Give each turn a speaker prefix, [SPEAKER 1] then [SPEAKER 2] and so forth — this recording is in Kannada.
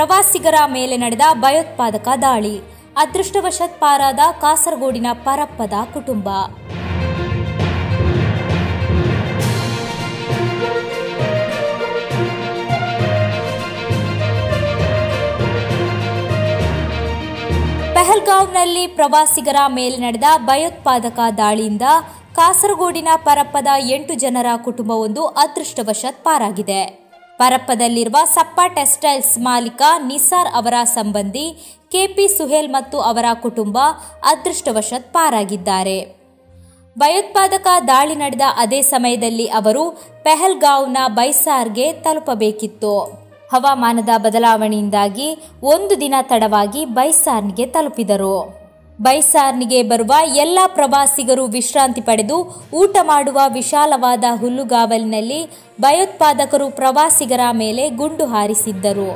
[SPEAKER 1] ಪ್ರವಾಸಿಗರ ಮೇಲೆ ನಡೆದ ಭಯೋತ್ಪಾದಕ ದಾಳಿ. ಅದೃಷ್ಟವಶಾತ್ ಪಾರಾದ ಕಾಸರಗೋಡಿನ ಪರಪ್ಪದ ಕುಟುಂಬ. ಪಹಲ್ಗಾಂವ್ನಲ್ಲಿ ಪ್ರವಾಸಿಗರ ಮೇಲೆ ನಡೆದ ಭಯೋತ್ಪಾದಕ ದಾಳಿಯಿಂದ ಕಾಸರಗೋಡಿನ ಪರಪ್ಪದ 8 ಜನರ ಕುಟುಂಬವೊಂದು ಅದೃಷ್ಟವಶಾತ್ ಪಾರಾಗಿದೆ. ಪರಪ್ಪದಲ್ಲಿರುವ ಸಪ್ಪ ಟೆಕ್ಸ್ಟೈಲ್ಸ್ ಮಾಲೀಕ ನಿಸಾರ್ ಅವರ ಸಂಬಂಧಿ ಕೆಪಿ ಸುಹೇಲ್ ಮತ್ತು ಅವರ ಕುಟುಂಬ ಅದೃಷ್ಟವಶಾತ್ ಪಾರಾಗಿದ್ದಾರೆ. ಭಯೋತ್ಪಾದಕ ದಾಳಿ ನಡೆದ ಅದೇ ಸಮಯದಲ್ಲಿ ಅವರು ಪಹಲ್ಗಾಂವ್ನ ಬೈಸಾರ್ಗೆ ತಲುಪಬೇಕಿತ್ತು. ಹವಾಮಾನದ ಬದಲಾವಣೆಯಿಂದಾಗಿ 1 ದಿನ ತಡವಾಗಿ ಬೈಸಾರ್ನಿಗೆ ತಲುಪಿದರು. ಬೈಸಾರ್ನಿಗೆ ಬರುವ ಎಲ್ಲ ಪ್ರವಾಸಿಗರು ವಿಶ್ರಾಂತಿ ಪಡೆದು ಊಟ ಮಾಡುವ ವಿಶಾಲವಾದ ಹುಲ್ಲುಗಾವಲಿನಲ್ಲಿ ಭಯೋತ್ಪಾದಕರು ಪ್ರವಾಸಿಗರ ಮೇಲೆ ಗುಂಡು ಹಾರಿಸಿದ್ದರು.